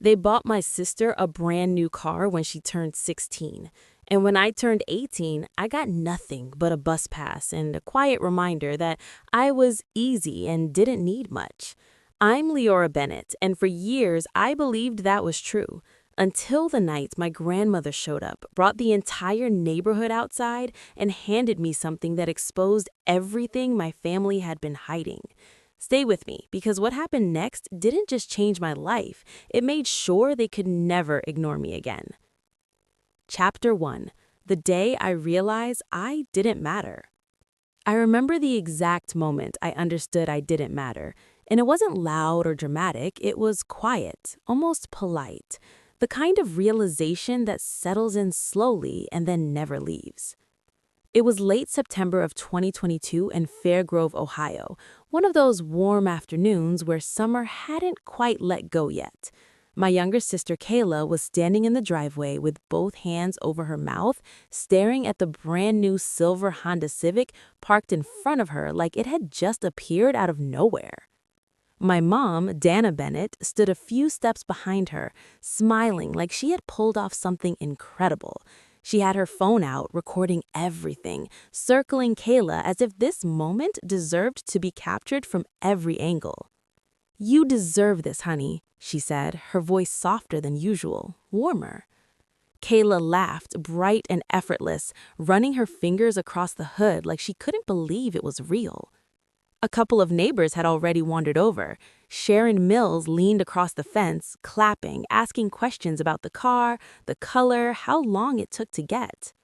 They bought my sister a brand new car when she turned 16. And when I turned 18, I got nothing but a bus pass and a quiet reminder that I was easy and didn't need much. I'm Liora Bennett, and for years I believed that was true. Until the night my grandmother showed up, brought the entire neighborhood outside, and handed me something that exposed everything my family had been hiding. Stay with me, because what happened next didn't just change my life, it made sure they could never ignore me again. Chapter 1. The day I realized I didn't matter. I remember the exact moment I understood I didn't matter, and it wasn't loud or dramatic, it was quiet, almost polite, the kind of realization that settles in slowly and then never leaves. It was late September of 2022 in Fairgrove, Ohio, one of those warm afternoons where summer hadn't quite let go yet. My younger sister Kayla was standing in the driveway with both hands over her mouth, staring at the brand new silver Honda Civic parked in front of her like it had just appeared out of nowhere. My mom, Dana Bennett, stood a few steps behind her, smiling like she had pulled off something incredible. She had her phone out, recording everything, circling Kayla as if this moment deserved to be captured from every angle. "You deserve this, honey," she said, her voice softer than usual, warmer. Kayla laughed, bright and effortless, running her fingers across the hood like she couldn't believe it was real. A couple of neighbors had already wandered over. Sharon Mills leaned across the fence, clapping, asking questions about the car, the color, how long it took to get.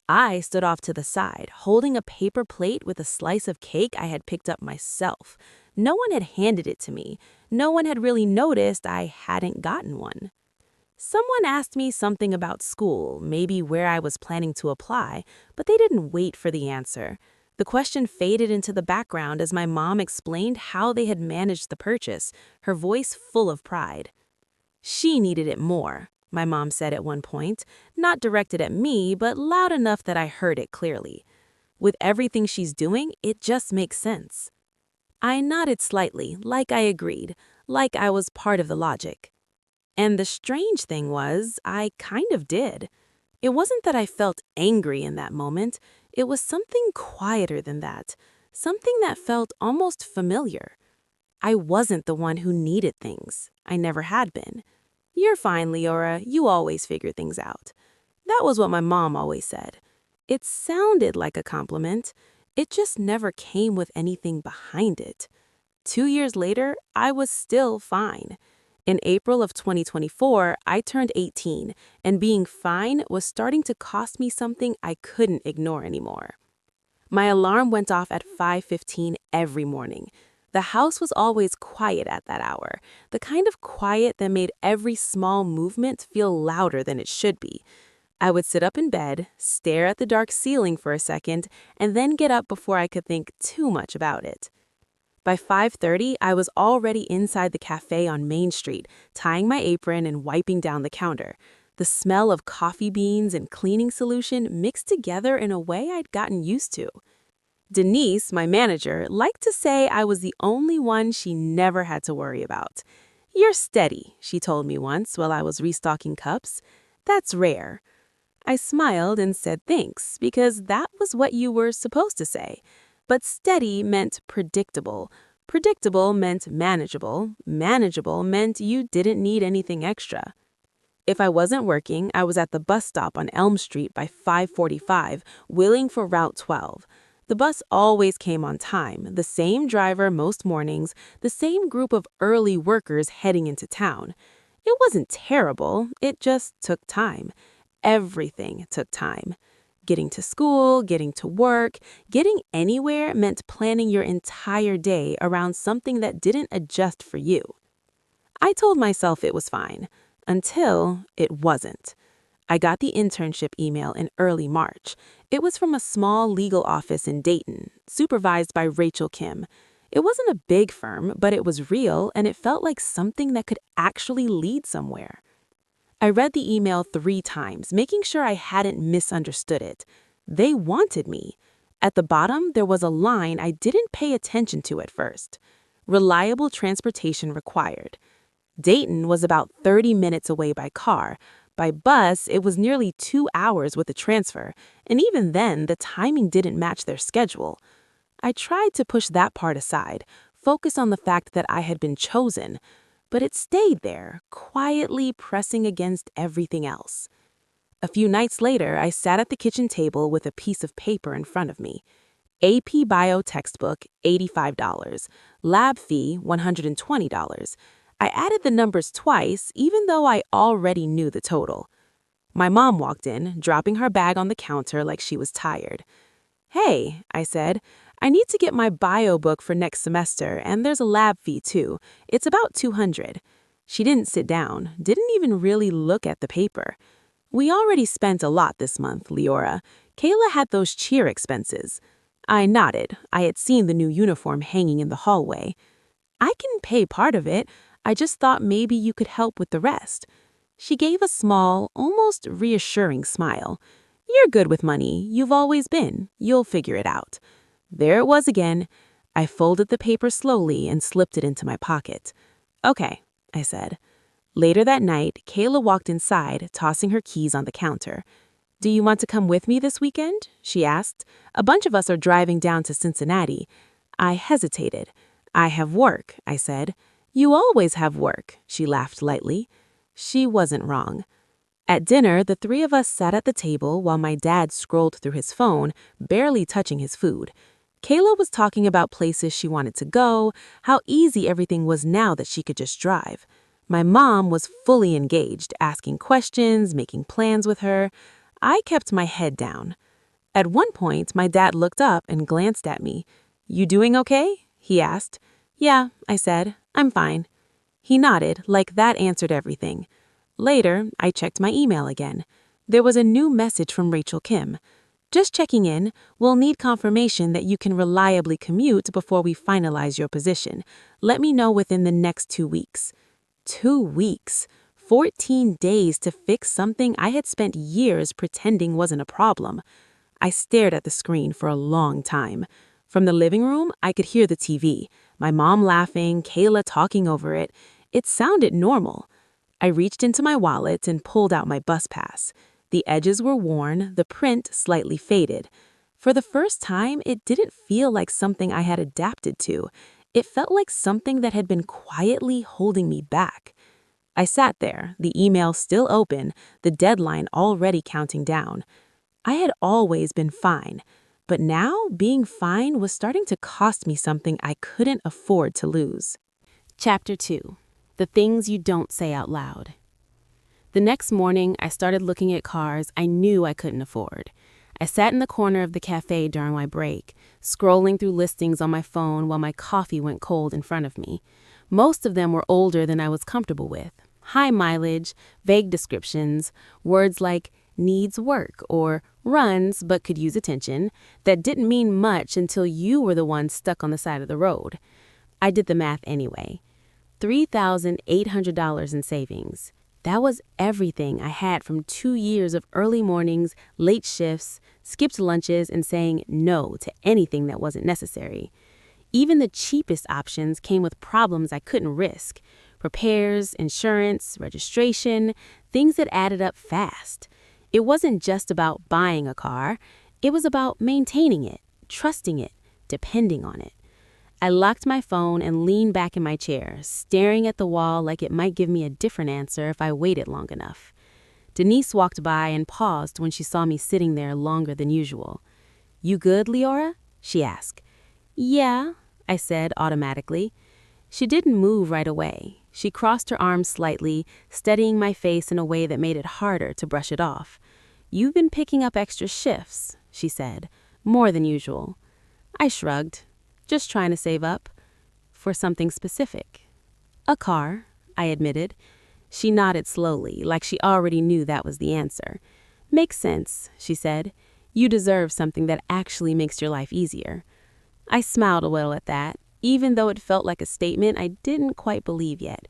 I stood off to the side, holding a paper plate with a slice of cake I had picked up myself. No one had handed it to me. No one had really noticed I hadn't gotten one. Someone asked me something about school, maybe where I was planning to apply, but they didn't wait for the answer. The question faded into the background as my mom explained how they had managed the purchase, her voice full of pride. "She needed it more," my mom said at one point, not directed at me, but loud enough that I heard it clearly. "With everything she's doing, it just makes sense." I nodded slightly, like I agreed, like I was part of the logic. And the strange thing was, I kind of did. It wasn't that I felt angry in that moment. It was something quieter than that, something that felt almost familiar. I wasn't the one who needed things. I never had been. "You're fine, Liora. You always figure things out." That was what my mom always said. It sounded like a compliment. It just never came with anything behind it. 2 years later, I was still fine. In April of 2024, I turned 18, and being fine was starting to cost me something I couldn't ignore anymore. My alarm went off at 5:15 every morning. The house was always quiet at that hour, the kind of quiet that made every small movement feel louder than it should be. I would sit up in bed, stare at the dark ceiling for a second, and then get up before I could think too much about it. By 5:30, I was already inside the cafe on Main Street, tying my apron and wiping down the counter. The smell of coffee beans and cleaning solution mixed together in a way I'd gotten used to. Denise, my manager, liked to say I was the only one she never had to worry about. "You're steady," she told me once while I was restocking cups. "That's rare." I smiled and said thanks, because that was what you were supposed to say. But steady meant predictable. Predictable meant manageable. Manageable meant you didn't need anything extra. If I wasn't working, I was at the bus stop on Elm Street by 5:45, wheeling for Route 12. The bus always came on time, the same driver most mornings, the same group of early workers heading into town. It wasn't terrible, it just took time. Everything took time. Getting to school, getting to work, getting anywhere meant planning your entire day around something that didn't adjust for you. I told myself it was fine, until it wasn't. I got the internship email in early March. It was from a small legal office in Dayton, supervised by Rachel Kim. It wasn't a big firm, but it was real, and it felt like something that could actually lead somewhere. I read the email 3 times, making sure I hadn't misunderstood it. They wanted me. At the bottom, there was a line I didn't pay attention to at first. "Reliable transportation required." Dayton was about 30 minutes away by car. By bus, it was nearly 2 hours with a transfer, and even then, the timing didn't match their schedule. I tried to push that part aside, focus on the fact that I had been chosen, but it stayed there, quietly pressing against everything else. A few nights later, I sat at the kitchen table with a piece of paper in front of me. AP Bio textbook, $85. Lab fee, $120. I added the numbers twice, even though I already knew the total. My mom walked in, dropping her bag on the counter like she was tired. "Hey," I said, "I need to get my bio book for next semester, and there's a lab fee too. It's about $200. She didn't sit down, didn't even really look at the paper. "We already spent a lot this month, Liora. Kayla had those cheer expenses." I nodded. I had seen the new uniform hanging in the hallway. "I can pay part of it. I just thought maybe you could help with the rest." She gave a small, almost reassuring smile. "You're good with money. You've always been. You'll figure it out." There it was again. I folded the paper slowly and slipped it into my pocket. "Okay," I said. Later that night, Kayla walked inside, tossing her keys on the counter. "Do you want to come with me this weekend?" she asked. "A bunch of us are driving down to Cincinnati." I hesitated. "I have work," I said. "You always have work," she laughed lightly. She wasn't wrong. At dinner, the three of us sat at the table while my dad scrolled through his phone, barely touching his food. Kayla was talking about places she wanted to go, how easy everything was now that she could just drive. My mom was fully engaged, asking questions, making plans with her. I kept my head down. At one point, my dad looked up and glanced at me. "You doing okay?" he asked. "Yeah," I said. "I'm fine." He nodded, like that answered everything. Later, I checked my email again. There was a new message from Rachel Kim. "Just checking in. We'll need confirmation that you can reliably commute before we finalize your position. Let me know within the next 2 weeks." 2 weeks. 14 days to fix something I had spent years pretending wasn't a problem. I stared at the screen for a long time. From the living room, I could hear the TV. My mom laughing, Kayla talking over it. It sounded normal. I reached into my wallet and pulled out my bus pass. The edges were worn, the print slightly faded. For the first time, it didn't feel like something I had adapted to. It felt like something that had been quietly holding me back. I sat there, the email still open, the deadline already counting down. I had always been fine, but now being fine was starting to cost me something I couldn't afford to lose. Chapter 2. The Things You Don't Say Out Loud. The next morning, I started looking at cars I knew I couldn't afford. I sat in the corner of the cafe during my break, scrolling through listings on my phone while my coffee went cold in front of me. Most of them were older than I was comfortable with. High mileage, vague descriptions, words like needs work or runs but could use attention that didn't mean much until you were the one stuck on the side of the road. I did the math anyway. $3,800 in savings. That was everything I had from 2 years of early mornings, late shifts, skipped lunches, and saying no to anything that wasn't necessary. Even the cheapest options came with problems I couldn't risk. Repairs, insurance, registration, things that added up fast. It wasn't just about buying a car. It was about maintaining it, trusting it, depending on it. I locked my phone and leaned back in my chair, staring at the wall like it might give me a different answer if I waited long enough. Denise walked by and paused when she saw me sitting there longer than usual. "You good, Liora?" she asked. "Yeah," I said automatically. She didn't move right away. She crossed her arms slightly, steadying my face in a way that made it harder to brush it off. "You've been picking up extra shifts," she said, "more than usual." I shrugged. "Just trying to save up." "For something specific?" "A car," I admitted. She nodded slowly, like she already knew that was the answer. "Makes sense," she said. "You deserve something that actually makes your life easier." I smiled a little at that, even though it felt like a statement I didn't quite believe yet.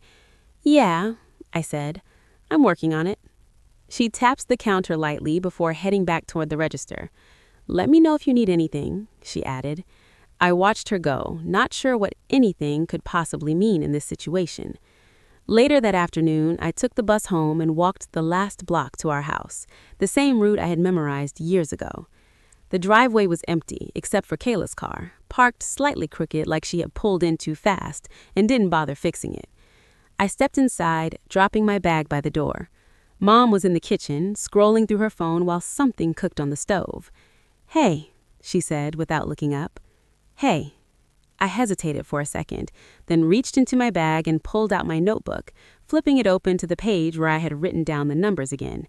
"Yeah," I said. "I'm working on it." She taps the counter lightly before heading back toward the register. "Let me know if you need anything," she added. I watched her go, not sure what anything could possibly mean in this situation. Later that afternoon, I took the bus home and walked the last block to our house, the same route I had memorized years ago. The driveway was empty, except for Kayla's car, parked slightly crooked like she had pulled in too fast and didn't bother fixing it. I stepped inside, dropping my bag by the door. Mom was in the kitchen, scrolling through her phone while something cooked on the stove. "Hey," she said without looking up. "Hey." I hesitated for a second, then reached into my bag and pulled out my notebook, flipping it open to the page where I had written down the numbers again.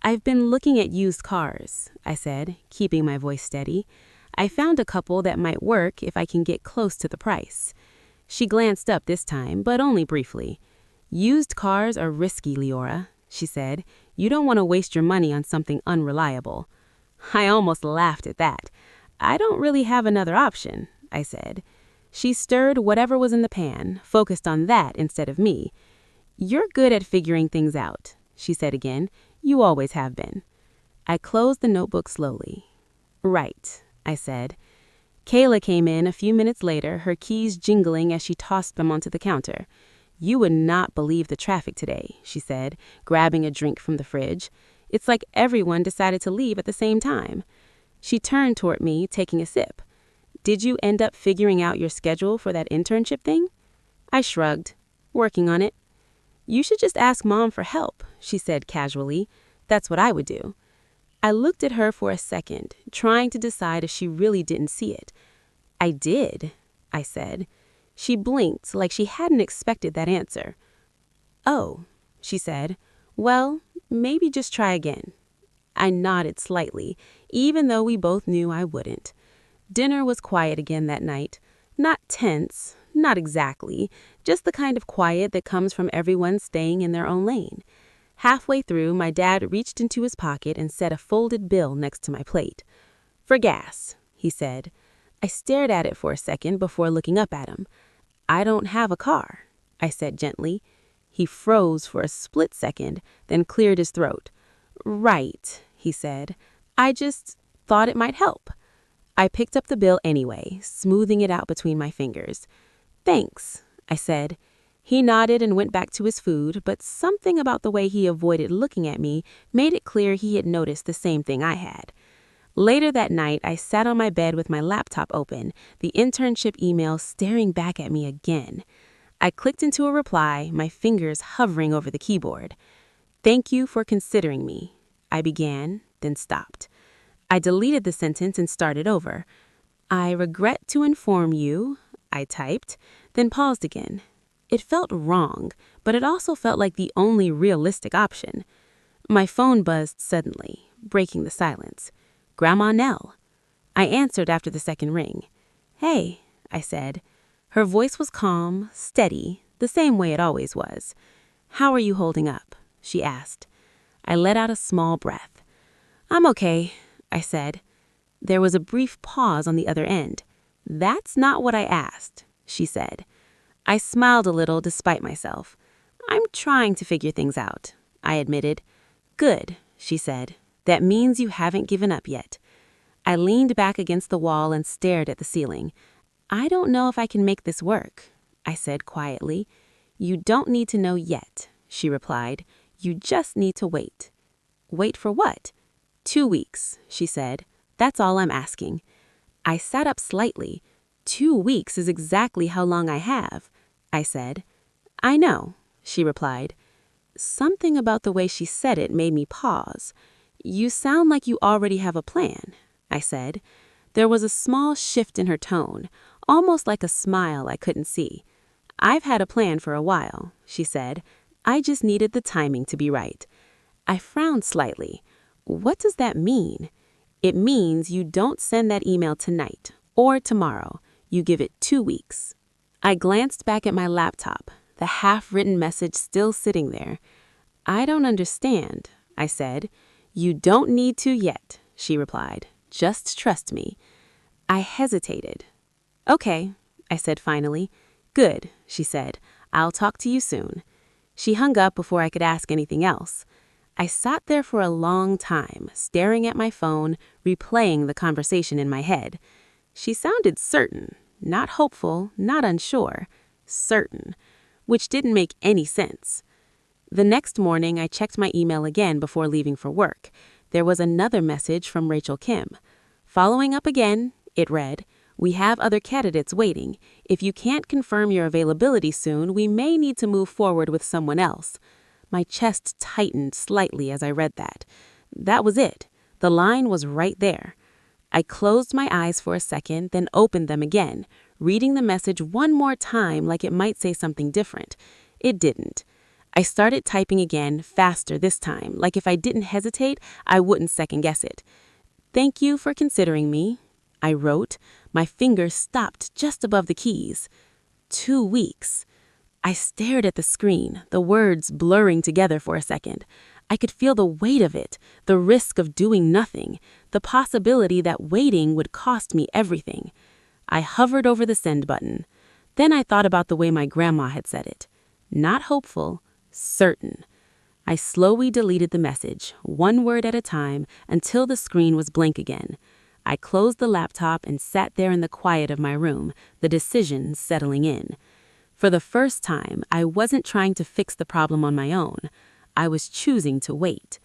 "I've been looking at used cars," I said, keeping my voice steady. "I found a couple that might work if I can get close to the price." She glanced up this time, but only briefly. "Used cars are risky, Liora," she said. "You don't want to waste your money on something unreliable." I almost laughed at that. "I don't really have another option," I said. She stirred whatever was in the pan, focused on that instead of me. "You're good at figuring things out," she said again. "You always have been." I closed the notebook slowly. "Right," I said. Kayla came in a few minutes later, her keys jingling as she tossed them onto the counter. "You would not believe the traffic today," she said, grabbing a drink from the fridge. "It's like everyone decided to leave at the same time." She turned toward me, taking a sip. "Did you end up figuring out your schedule for that internship thing?" I shrugged. "Working on it." "You should just ask Mom for help," she said casually. "That's what I would do." I looked at her for a second, trying to decide if she really didn't see it. "I did," I said. She blinked like she hadn't expected that answer. "Oh," she said. "Well, maybe just try again." I nodded slightly, even though we both knew I wouldn't. Dinner was quiet again that night. Not tense, not exactly, just the kind of quiet that comes from everyone staying in their own lane. Halfway through, my dad reached into his pocket and set a folded bill next to my plate. "For gas," he said. I stared at it for a second before looking up at him. "I don't have a car," I said gently. He froze for a split second, then cleared his throat. "Right," he said. "I just thought it might help." I picked up the bill anyway, smoothing it out between my fingers. "Thanks," I said. He nodded and went back to his food, but something about the way he avoided looking at me made it clear he had noticed the same thing I had. Later that night, I sat on my bed with my laptop open, the internship email staring back at me again. I clicked into a reply, my fingers hovering over the keyboard. "Thank you for considering me," I began, then stopped. I deleted the sentence and started over. "I regret to inform you," I typed, then paused again. It felt wrong, but it also felt like the only realistic option. My phone buzzed suddenly, breaking the silence. Grandma Nell. I answered after the second ring. "Hey," I said. Her voice was calm, steady, the same way it always was. "How are you holding up?" she asked. I let out a small breath. "I'm okay," I said. There was a brief pause on the other end. "That's not what I asked," she said. I smiled a little despite myself. "I'm trying to figure things out," I admitted. "Good," she said. "That means you haven't given up yet." I leaned back against the wall and stared at the ceiling. "I don't know if I can make this work," I said quietly. "You don't need to know yet," she replied. "You just need to wait." "Wait for what?" 2 weeks, she said. "That's all I'm asking." I sat up slightly. 2 weeks is exactly how long I have, I said. "I know," she replied. Something about the way she said it made me pause. "You sound like you already have a plan," I said. There was a small shift in her tone, almost like a smile I couldn't see. "I've had a plan for a while," she said. "I just needed the timing to be right." I frowned slightly. What does that mean? It means you don't send that email tonight or tomorrow. You give it 2 weeks. I glanced back at my laptop, the half-written message still sitting there. "I don't understand," I said. "You don't need to yet," she replied. "Just trust me." I hesitated. "Okay," I said finally. "Good," she said. "I'll talk to you soon." She hung up before I could ask anything else. I sat there for a long time, staring at my phone, replaying the conversation in my head. She sounded certain, not hopeful, not unsure, certain. which didn't make any sense. The next morning, I checked my email again before leaving for work. There was another message from Rachel Kim. Following up again, it read, "We have other candidates waiting. If you can't confirm your availability soon, we may need to move forward with someone else." My chest tightened slightly as I read that. That was it. The line was right there. I closed my eyes for a second, then opened them again, reading the message one more time like it might say something different. It didn't. I started typing again, faster this time, like if I didn't hesitate, I wouldn't second guess it. "Thank you for considering me," I wrote. My fingers stopped just above the keys. 2 weeks. I stared at the screen, the words blurring together for a second. I could feel the weight of it, the risk of doing nothing, the possibility that waiting would cost me everything. I hovered over the send button. Then I thought about the way my grandma had said it. Not hopeful, certain. I slowly deleted the message, one word at a time, until the screen was blank again. I closed the laptop and sat there in the quiet of my room, the decision settling in. For the first time, I wasn't trying to fix the problem on my own. I was choosing to wait.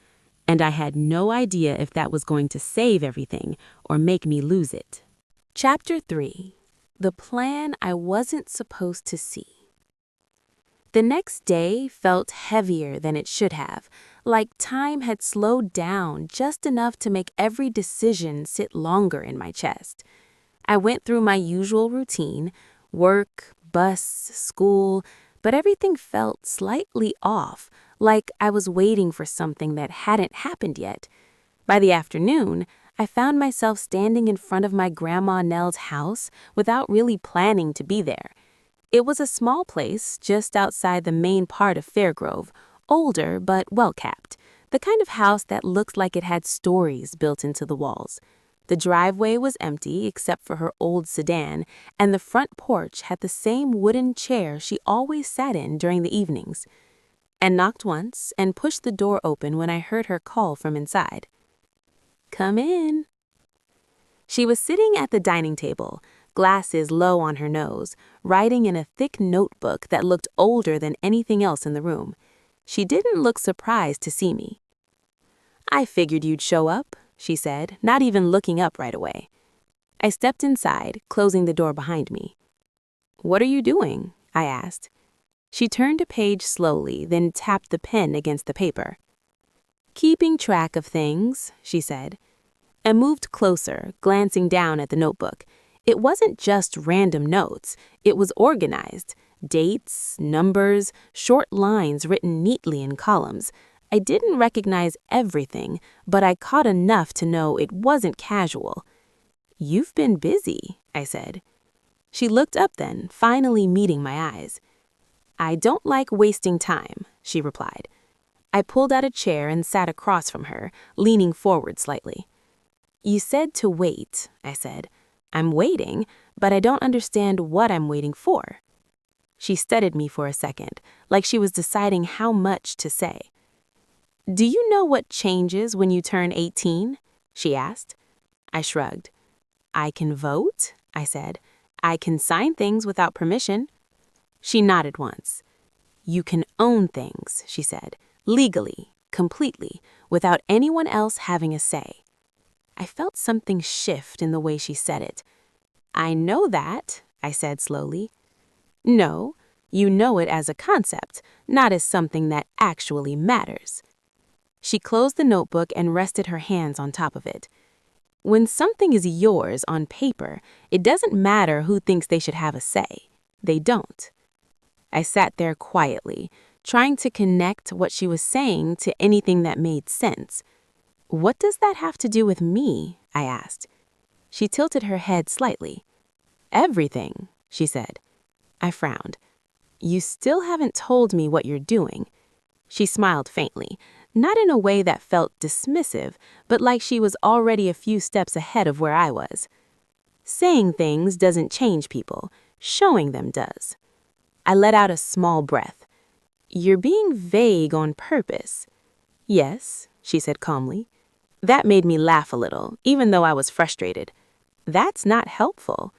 And I had no idea if that was going to save everything or make me lose it. Chapter 3. The Plan I Wasn't Supposed to See. The next day felt heavier than it should have, like time had slowed down just enough to make every decision sit longer in my chest. I went through my usual routine, work, bus, school, but everything felt slightly off, like I was waiting for something that hadn't happened yet. By the afternoon, I found myself standing in front of my Grandma Nell's house without really planning to be there. It was a small place just outside the main part of Fairgrove, older but well-kept, the kind of house that looked like it had stories built into the walls. The driveway was empty except for her old sedan, and the front porch had the same wooden chair she always sat in during the evenings. I knocked once and pushed the door open when I heard her call from inside. "Come in." She was sitting at the dining table, glasses low on her nose, writing in a thick notebook that looked older than anything else in the room. She didn't look surprised to see me. "I figured you'd show up," she said, not even looking up right away. I stepped inside, closing the door behind me. "What are you doing?" I asked. She turned a page slowly, then tapped the pen against the paper. "Keeping track of things," she said. I moved closer, glancing down at the notebook. It wasn't just random notes. It was organized. Dates, numbers, short lines written neatly in columns. I didn't recognize everything, but I caught enough to know it wasn't casual. "You've been busy," I said. She looked up then, finally meeting my eyes. "I don't like wasting time," she replied. I pulled out a chair and sat across from her, leaning forward slightly. "You said to wait," I said. "I'm waiting, but I don't understand what I'm waiting for." She studied me for a second, like she was deciding how much to say. "Do you know what changes when you turn 18? She asked. I shrugged. "I can vote," I said. "I can sign things without permission." She nodded once. "You can own things," she said, "legally, completely, without anyone else having a say." I felt something shift in the way she said it. "I know that," I said slowly. "No, you know it as a concept, not as something that actually matters." She closed the notebook and rested her hands on top of it. "When something is yours on paper, it doesn't matter who thinks they should have a say. They don't." I sat there quietly, trying to connect what she was saying to anything that made sense. "What does that have to do with me?" I asked. She tilted her head slightly. "Everything," she said. I frowned. "You still haven't told me what you're doing." She smiled faintly, not in a way that felt dismissive, but like she was already a few steps ahead of where I was. "Saying things doesn't change people. Showing them does." I let out a small breath. "You're being vague on purpose." "Yes," she said calmly. That made me laugh a little, even though I was frustrated. "That's not helpful."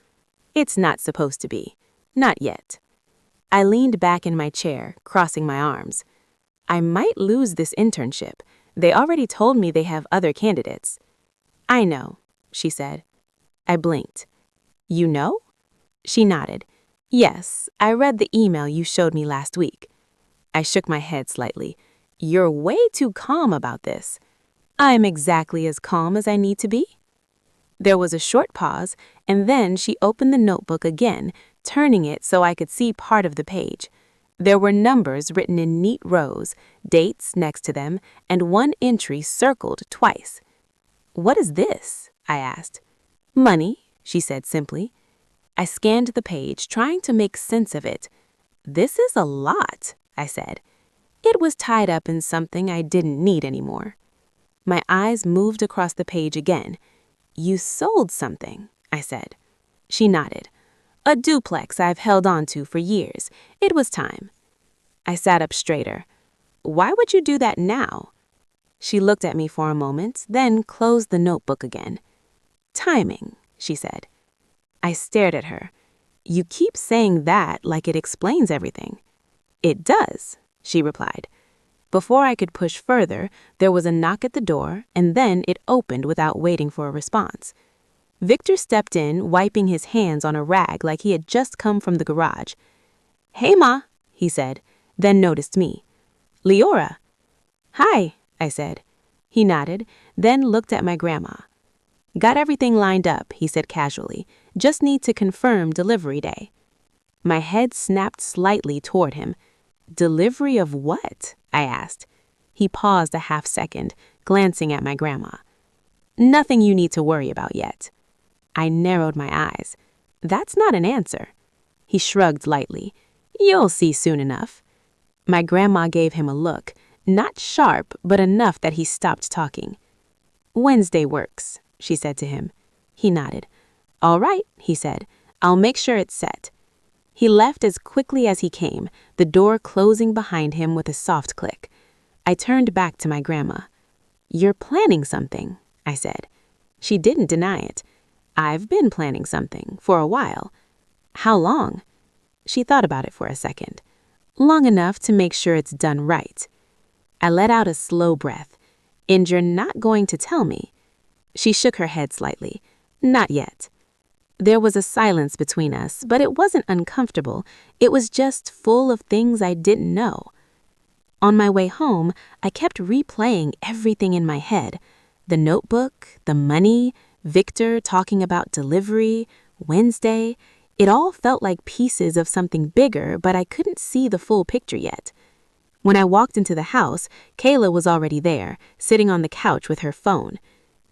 "It's not supposed to be. Not yet." I leaned back in my chair, crossing my arms. I might lose this internship. They already told me they have other candidates. I know, she said. I blinked. You know? She nodded. Yes, I read the email you showed me last week. I shook my head slightly. You're way too calm about this. I'm exactly as calm as I need to be. There was a short pause, and then she opened the notebook again, turning it so I could see part of the page. There were numbers written in neat rows, dates next to them, and one entry circled twice. What is this? I asked. Money, she said simply. I scanned the page, trying to make sense of it. This is a lot, I said. It was tied up in something I didn't need anymore. My eyes moved across the page again. You sold something, I said. She nodded. A duplex I've held on to for years. It was time. I sat up straighter. Why would you do that now? She looked at me for a moment, then closed the notebook again. Timing, she said. I stared at her. You keep saying that like it explains everything. It does, she replied. Before I could push further, there was a knock at the door, and then it opened without waiting for a response. Victor stepped in, wiping his hands on a rag like he had just come from the garage. Hey, Ma, he said, then noticed me. Liora. Hi, I said. He nodded, then looked at my grandma. Got everything lined up, he said casually. Just need to confirm delivery day. My head snapped slightly toward him. Delivery of what? I asked. He paused a half second, glancing at my grandma. Nothing you need to worry about yet. I narrowed my eyes. That's not an answer. He shrugged lightly. You'll see soon enough. My grandma gave him a look, not sharp, but enough that he stopped talking. Wednesday works, she said to him. He nodded. All right, he said. I'll make sure it's set. He left as quickly as he came, the door closing behind him with a soft click. I turned back to my grandma. You're planning something, I said. She didn't deny it. I've been planning something for a while. How long? She thought about it for a second. Long enough to make sure it's done right. I let out a slow breath. And you're not going to tell me? She shook her head slightly. Not yet. There was a silence between us, but it wasn't uncomfortable. It was just full of things I didn't know. On my way home, I kept replaying everything in my head. The notebook, the money, Victor talking about delivery, Wednesday. It all felt like pieces of something bigger, but I couldn't see the full picture yet. When I walked into the house, Kayla was already there, sitting on the couch with her phone.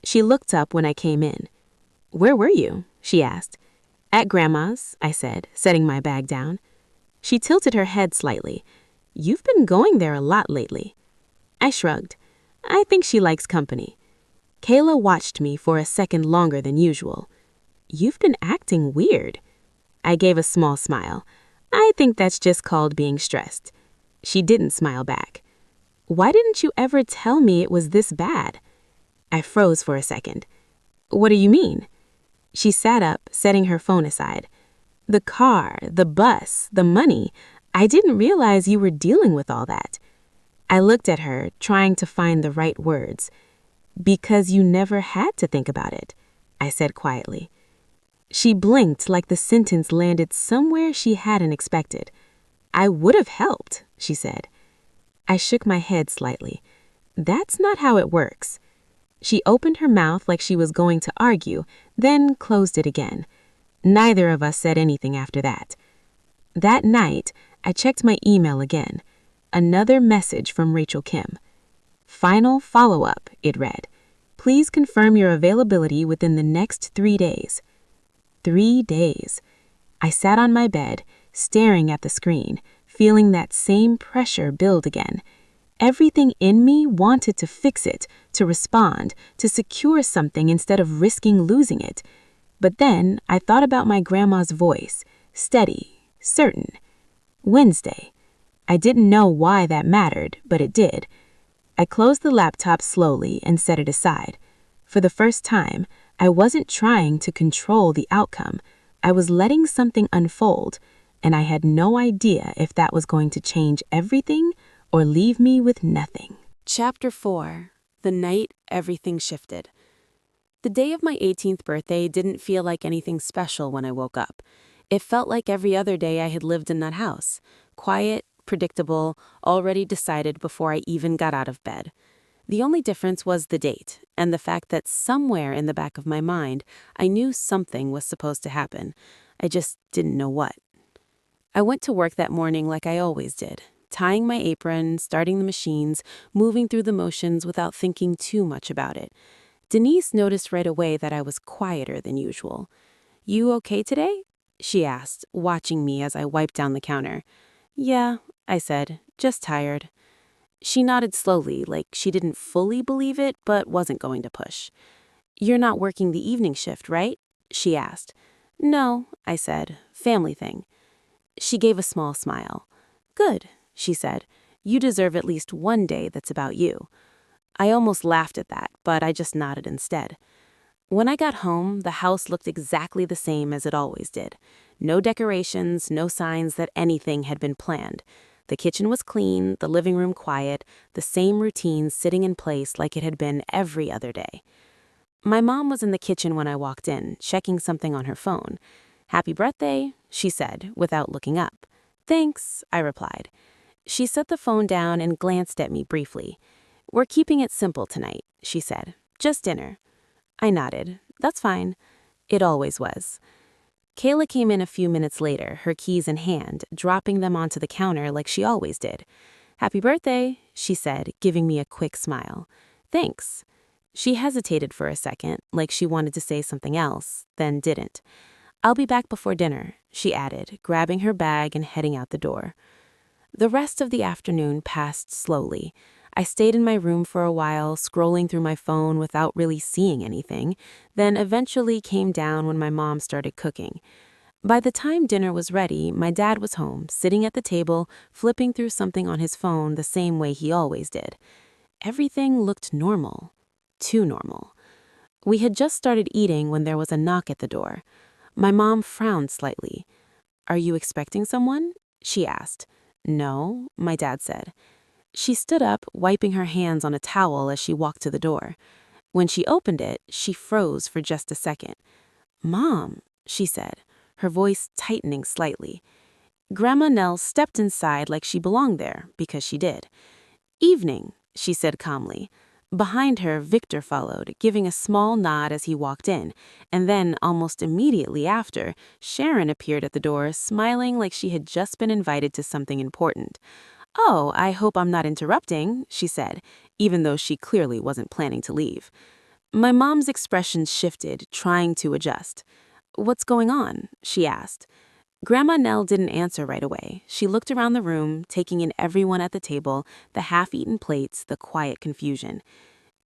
She looked up when I came in. Where were you? She asked. At Grandma's, I said, setting my bag down. She tilted her head slightly. You've been going there a lot lately. I shrugged. I think she likes company. Kayla watched me for a second longer than usual. You've been acting weird. I gave a small smile. I think that's just called being stressed. She didn't smile back. Why didn't you ever tell me it was this bad? I froze for a second. What do you mean? She sat up, setting her phone aside. The car, the bus, the money. I didn't realize you were dealing with all that. I looked at her, trying to find the right words. Because you never had to think about it, I said quietly. She blinked like the sentence landed somewhere she hadn't expected. I would have helped, she said. I shook my head slightly. That's not how it works. She opened her mouth like she was going to argue, then closed it again. Neither of us said anything after that. That night, I checked my email again. Another message from Rachel Kim. Final follow-up, it read. Please confirm your availability within the next 3 days. 3 days. I sat on my bed, staring at the screen, feeling that same pressure build again. Everything in me wanted to fix it, to respond, to secure something instead of risking losing it. But then I thought about my grandma's voice, steady, certain. Wednesday. I didn't know why that mattered, but it did. I closed the laptop slowly and set it aside. For the first time, I wasn't trying to control the outcome. I was letting something unfold, and I had no idea if that was going to change everything or leave me with nothing. Chapter 4. The night everything shifted. The day of my 18th birthday didn't feel like anything special when I woke up. It felt like every other day I had lived in that house. Quiet, predictable, already decided before I even got out of bed. The only difference was the date, and the fact that somewhere in the back of my mind, I knew something was supposed to happen. I just didn't know what. I went to work that morning like I always did, tying my apron, starting the machines, moving through the motions without thinking too much about it. Denise noticed right away that I was quieter than usual. "You okay today?" she asked, watching me as I wiped down the counter. "Yeah," I said, "just tired." She nodded slowly, like she didn't fully believe it, but wasn't going to push. "You're not working the evening shift, right?" she asked. "No," I said, "family thing." She gave a small smile. "Good," she said. "You deserve at least one day that's about you." I almost laughed at that, but I just nodded instead. When I got home, the house looked exactly the same as it always did. No decorations, no signs that anything had been planned. The kitchen was clean, the living room quiet, the same routine sitting in place like it had been every other day. My mom was in the kitchen when I walked in, checking something on her phone. "Happy birthday," she said, without looking up. "Thanks," I replied. She set the phone down and glanced at me briefly. "We're keeping it simple tonight," she said. "Just dinner." I nodded. "That's fine." It always was. Kayla came in a few minutes later, her keys in hand, dropping them onto the counter like she always did. "Happy birthday," she said, giving me a quick smile. "Thanks." She hesitated for a second, like she wanted to say something else, then didn't. "I'll be back before dinner," she added, grabbing her bag and heading out the door. The rest of the afternoon passed slowly. I stayed in my room for a while, scrolling through my phone without really seeing anything, then eventually came down when my mom started cooking. By the time dinner was ready, my dad was home, sitting at the table, flipping through something on his phone the same way he always did. Everything looked normal. Too normal. We had just started eating when there was a knock at the door. My mom frowned slightly. "Are you expecting someone?" she asked. "No," my dad said. She stood up, wiping her hands on a towel as she walked to the door. When she opened it, she froze for just a second. "Mom," she said, her voice tightening slightly. Grandma Nell stepped inside like she belonged there, because she did. "Evening," she said calmly. Behind her, Victor followed, giving a small nod as he walked in, and then, almost immediately after, Sharon appeared at the door, smiling like she had just been invited to something important. "Oh, I hope I'm not interrupting," she said, even though she clearly wasn't planning to leave. My mom's expression shifted, trying to adjust. "What's going on?" she asked. Grandma Nell didn't answer right away. She looked around the room, taking in everyone at the table, the half-eaten plates, the quiet confusion.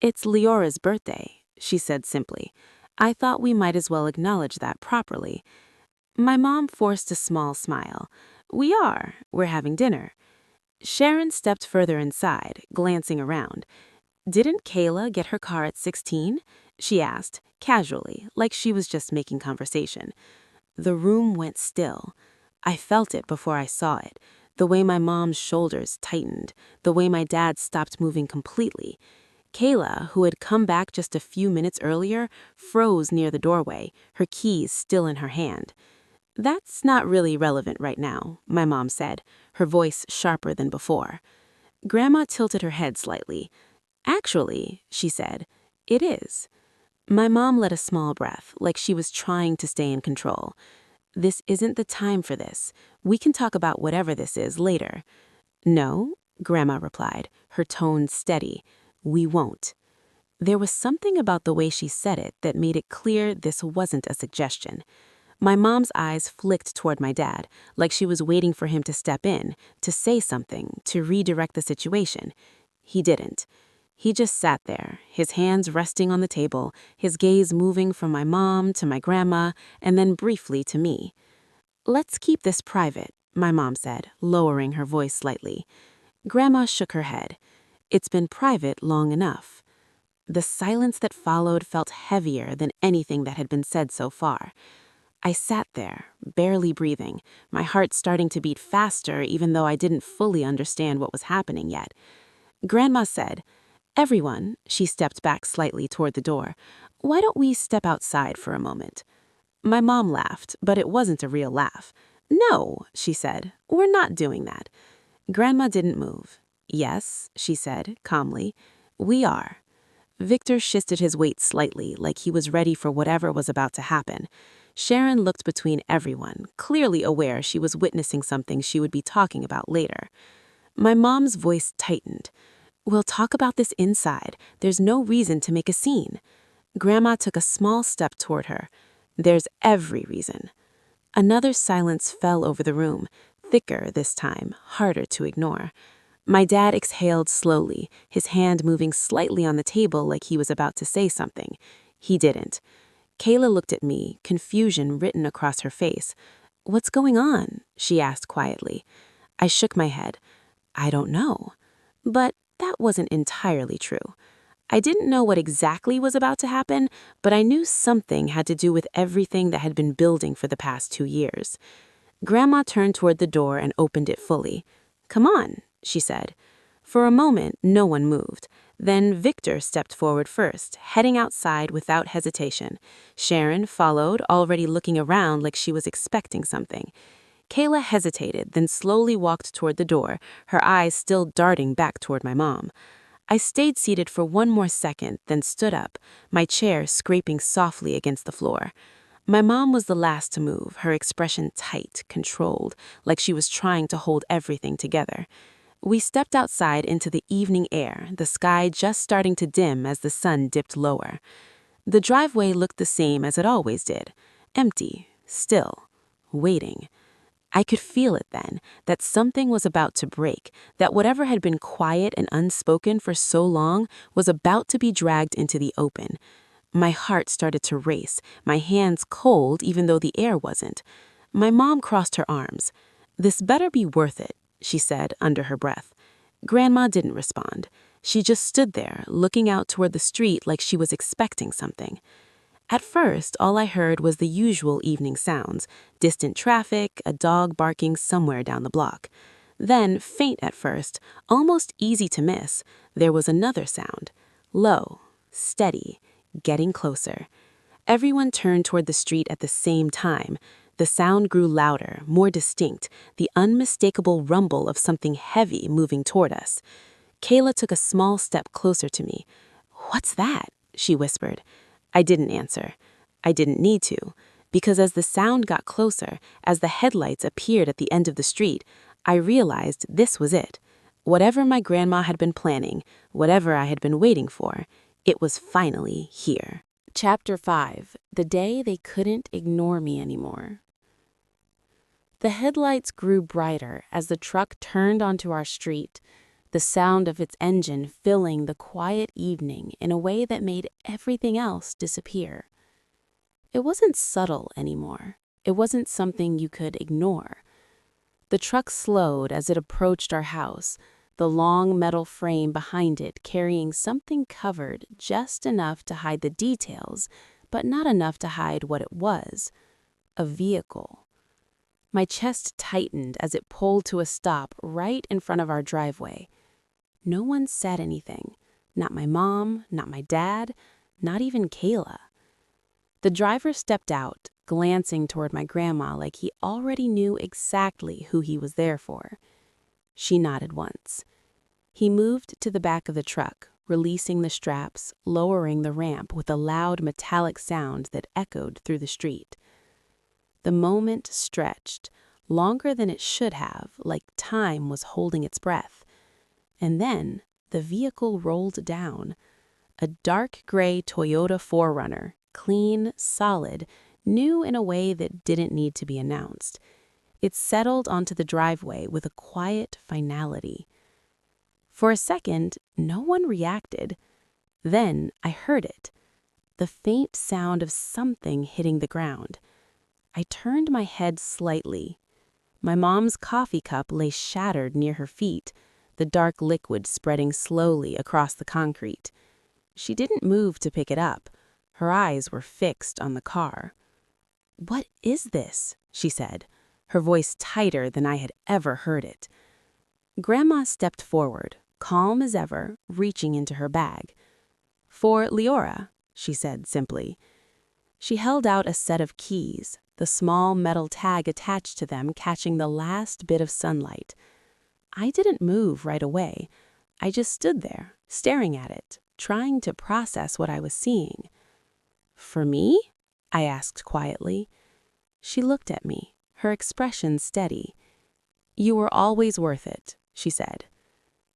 "It's Leora's birthday," she said simply. "I thought we might as well acknowledge that properly." My mom forced a small smile. "We are. We're having dinner." Sharon stepped further inside, glancing around. "Didn't Kayla get her car at 16? She asked, casually, like she was just making conversation. The room went still. I felt it before I saw it, the way my mom's shoulders tightened, the way my dad stopped moving completely. Kayla, who had come back just a few minutes earlier, froze near the doorway, her keys still in her hand. "That's not really relevant right now," my mom said, her voice sharper than before. Grandma tilted her head slightly. "Actually," she said, "it is." My mom let a small breath, like she was trying to stay in control. "This isn't the time for this. We can talk about whatever this is later." "No," Grandma replied, her tone steady. "We won't." There was something about the way she said it that made it clear this wasn't a suggestion. My mom's eyes flicked toward my dad, like she was waiting for him to step in, to say something, to redirect the situation. He didn't. He just sat there, his hands resting on the table, his gaze moving from my mom to my grandma, and then briefly to me. "Let's keep this private," my mom said, lowering her voice slightly. Grandma shook her head. "It's been private long enough." The silence that followed felt heavier than anything that had been said so far. I sat there, barely breathing, my heart starting to beat faster even though I didn't fully understand what was happening yet. Grandma said, "Everyone," she stepped back slightly toward the door, "why don't we step outside for a moment?" My mom laughed, but it wasn't a real laugh. "No," she said, "we're not doing that." Grandma didn't move. "Yes," she said, calmly, "we are." Victor shifted his weight slightly, like he was ready for whatever was about to happen. Sharon looked between everyone, clearly aware she was witnessing something she would be talking about later. My mom's voice tightened. "We'll talk about this inside. There's no reason to make a scene." Grandma took a small step toward her. "There's every reason." Another silence fell over the room, thicker this time, harder to ignore. My dad exhaled slowly, his hand moving slightly on the table like he was about to say something. He didn't. Kayla looked at me, confusion written across her face. "What's going on?" she asked quietly. I shook my head. "I don't know." But that wasn't entirely true. I didn't know what exactly was about to happen, but I knew something had to do with everything that had been building for the past 2 years. Grandma turned toward the door and opened it fully. "Come on," she said. For a moment, no one moved. Then Victor stepped forward first, heading outside without hesitation. Sharon followed, already looking around like she was expecting something. Kayla hesitated, then slowly walked toward the door, her eyes still darting back toward my mom. I stayed seated for one more second, then stood up, my chair scraping softly against the floor. My mom was the last to move, her expression tight, controlled, like she was trying to hold everything together. We stepped outside into the evening air, the sky just starting to dim as the sun dipped lower. The driveway looked the same as it always did, empty, still, waiting. I could feel it then, that something was about to break, that whatever had been quiet and unspoken for so long was about to be dragged into the open. My heart started to race, my hands cold even though the air wasn't. My mom crossed her arms. "This better be worth it," she said under her breath. Grandma didn't respond. She just stood there, looking out toward the street like she was expecting something. At first, all I heard was the usual evening sounds, distant traffic, a dog barking somewhere down the block. Then, faint at first, almost easy to miss, there was another sound. Low, steady, getting closer. Everyone turned toward the street at the same time. The sound grew louder, more distinct, the unmistakable rumble of something heavy moving toward us. Kayla took a small step closer to me. "What's that?" she whispered. I didn't answer. I didn't need to, because as the sound got closer, as the headlights appeared at the end of the street, I realized this was it. Whatever my grandma had been planning, whatever I had been waiting for, it was finally here. Chapter 5. The Day They Couldn't Ignore Me Anymore. The headlights grew brighter as the truck turned onto our street, the sound of its engine filling the quiet evening in a way that made everything else disappear. It wasn't subtle anymore. It wasn't something you could ignore. The truck slowed as it approached our house, the long metal frame behind it carrying something covered just enough to hide the details, but not enough to hide what it was: a vehicle. My chest tightened as it pulled to a stop right in front of our driveway. No one said anything. Not my mom, not my dad, not even Kayla. The driver stepped out, glancing toward my grandma like he already knew exactly who he was there for. She nodded once. He moved to the back of the truck, releasing the straps, lowering the ramp with a loud metallic sound that echoed through the street. The moment stretched, longer than it should have, like time was holding its breath. And then the vehicle rolled down. A dark gray Toyota 4Runner, clean, solid, new in a way that didn't need to be announced. It settled onto the driveway with a quiet finality. For a second, no one reacted. Then I heard it, the faint sound of something hitting the ground. I turned my head slightly. My mom's coffee cup lay shattered near her feet, the dark liquid spreading slowly across the concrete. She didn't move to pick it up. Her eyes were fixed on the car. "What is this?" she said, her voice tighter than I had ever heard it. Grandma stepped forward, calm as ever, reaching into her bag. "For Liora," she said simply. She held out a set of keys, the small metal tag attached to them catching the last bit of sunlight. I didn't move right away. I just stood there, staring at it, trying to process what I was seeing. "For me?" I asked quietly. She looked at me, her expression steady. "You were always worth it," she said.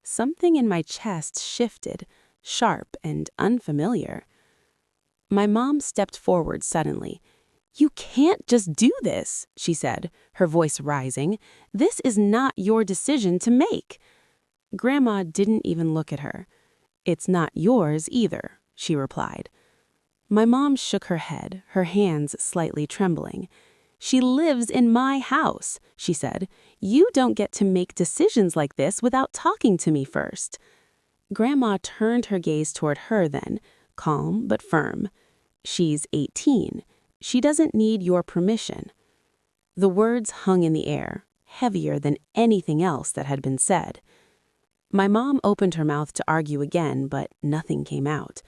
Something in my chest shifted, sharp and unfamiliar. My mom stepped forward suddenly. "You can't just do this," she said, her voice rising. "This is not your decision to make." Grandma didn't even look at her. "It's not yours either," she replied. My mom shook her head, her hands slightly trembling. "She lives in my house," she said. "You don't get to make decisions like this without talking to me first." Grandma turned her gaze toward her then, calm but firm. "She's 18. She doesn't need your permission." The words hung in the air, heavier than anything else that had been said. My mom opened her mouth to argue again, but nothing came out.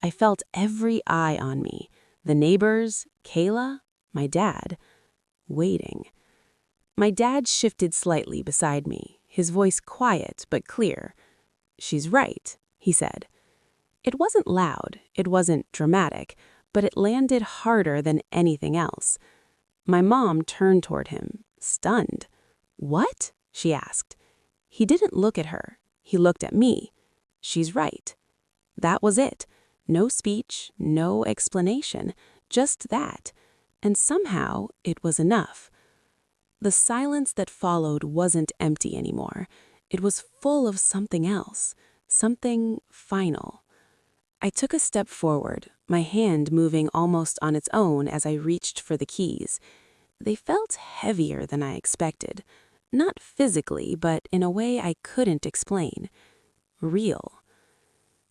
I felt every eye on me, the neighbors, Kayla, my dad, waiting. My dad shifted slightly beside me, his voice quiet but clear. "She's right," he said. It wasn't loud, it wasn't dramatic, but it landed harder than anything else. My mom turned toward him, stunned. "What?" she asked. He didn't look at her. He looked at me. "She's right." That was it. No speech, no explanation, just that. And somehow it was enough. The silence that followed wasn't empty anymore. It was full of something else, something final. I took a step forward, my hand moving almost on its own as I reached for the keys. They felt heavier than I expected. Not physically, but in a way I couldn't explain. Real.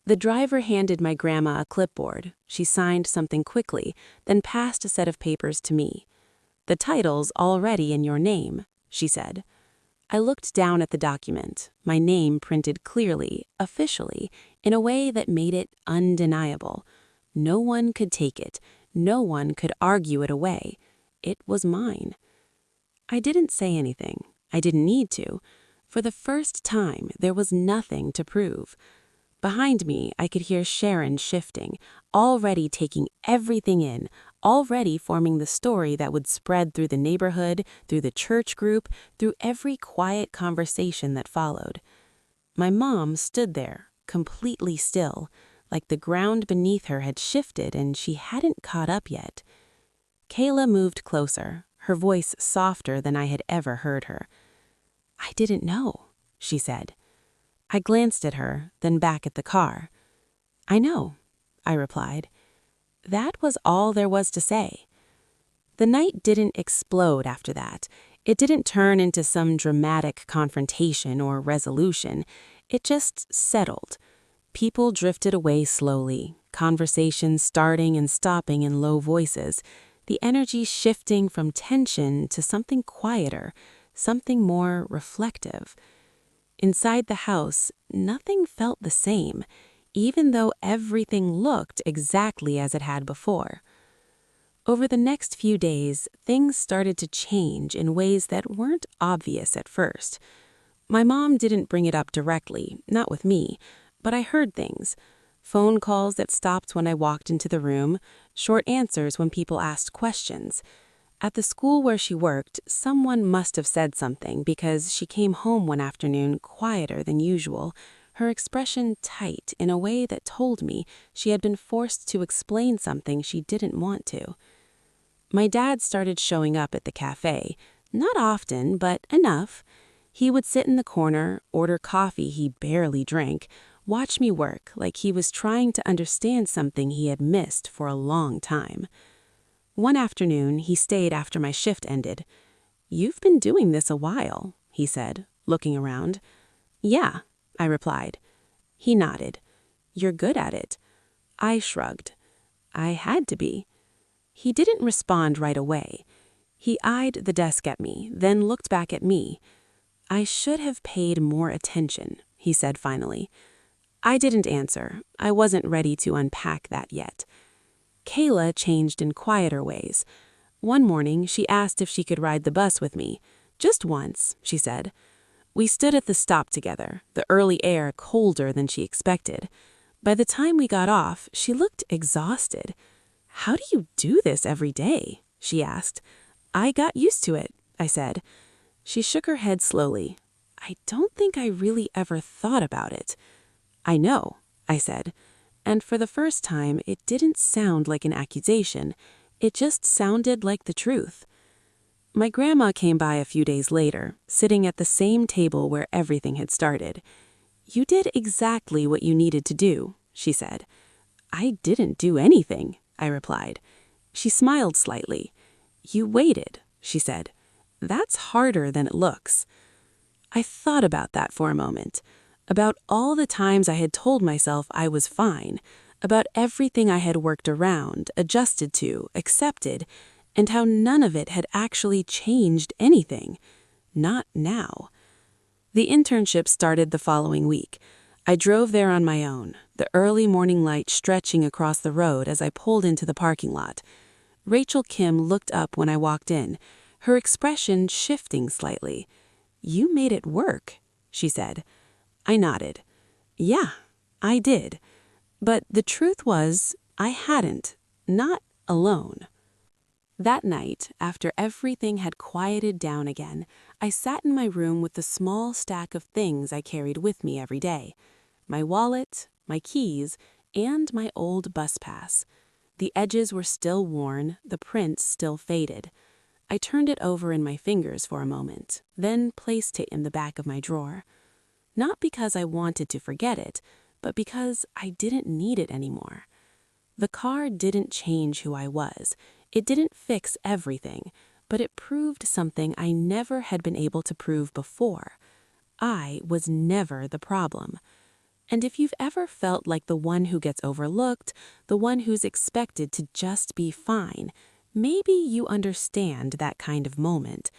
The driver handed my grandma a clipboard. She signed something quickly, then passed a set of papers to me. "The title's already in your name," she said. I looked down at the document, my name printed clearly, officially, in a way that made it undeniable. No one could take it. No one could argue it away. It was mine. I didn't say anything. I didn't need to. For the first time, there was nothing to prove. Behind me, I could hear Sharon shifting, already taking everything in, already forming the story that would spread through the neighborhood, through the church group, through every quiet conversation that followed. My mom stood there, completely still, like the ground beneath her had shifted and she hadn't caught up yet. Kayla moved closer, her voice softer than I had ever heard her. "I didn't know," she said. I glanced at her, then back at the car. "I know," I replied. That was all there was to say. The night didn't explode after that. It didn't turn into some dramatic confrontation or resolution. It just settled. People drifted away slowly, conversations starting and stopping in low voices, the energy shifting from tension to something quieter, something more reflective. Inside the house, nothing felt the same, even though everything looked exactly as it had before. Over the next few days, things started to change in ways that weren't obvious at first. My mom didn't bring it up directly, not with me, but I heard things. Phone calls that stopped when I walked into the room, short answers when people asked questions. At the school where she worked, someone must have said something because she came home one afternoon quieter than usual, her expression tight in a way that told me she had been forced to explain something she didn't want to. My dad started showing up at the cafe, not often, but enough. He would sit in the corner, order coffee he barely drank, watch me work like he was trying to understand something he had missed for a long time. One afternoon, he stayed after my shift ended. "You've been doing this a while," he said, looking around. "Yeah," I replied. He nodded. "You're good at it." I shrugged. I had to be. He didn't respond right away. He eyed the desk at me, then looked back at me. "I should have paid more attention," he said finally. I didn't answer. I wasn't ready to unpack that yet. Kayla changed in quieter ways. One morning, she asked if she could ride the bus with me. "Just once," she said. We stood at the stop together, the early air colder than she expected. By the time we got off, she looked exhausted. "How do you do this every day?" she asked. "I got used to it," I said. She shook her head slowly. "I don't think I really ever thought about it." "I know," I said. And for the first time, it didn't sound like an accusation. It just sounded like the truth. My grandma came by a few days later, sitting at the same table where everything had started. "You did exactly what you needed to do," she said. "I didn't do anything," I replied. She smiled slightly. "You waited," she said. "That's harder than it looks." I thought about that for a moment, about all the times I had told myself I was fine, about everything I had worked around, adjusted to, accepted, and how none of it had actually changed anything. Not now. The internship started the following week. I drove there on my own, the early morning light stretching across the road as I pulled into the parking lot. Rachel Kim looked up when I walked in, her expression shifting slightly. "You made it work," she said. I nodded. "Yeah, I did. But the truth was, I hadn't. Not alone." That night, after everything had quieted down again, I sat in my room with the small stack of things I carried with me every day. My wallet, my keys, and my old bus pass. The edges were still worn, the prints still faded. I turned it over in my fingers for a moment, then placed it in the back of my drawer. Not because I wanted to forget it, but because I didn't need it anymore. The car didn't change who I was. It didn't fix everything, but it proved something I never had been able to prove before. I was never the problem. And if you've ever felt like the one who gets overlooked, the one who's expected to just be fine, maybe you understand that kind of moment.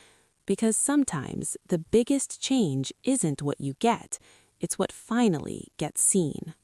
Because sometimes the biggest change isn't what you get, it's what finally gets seen.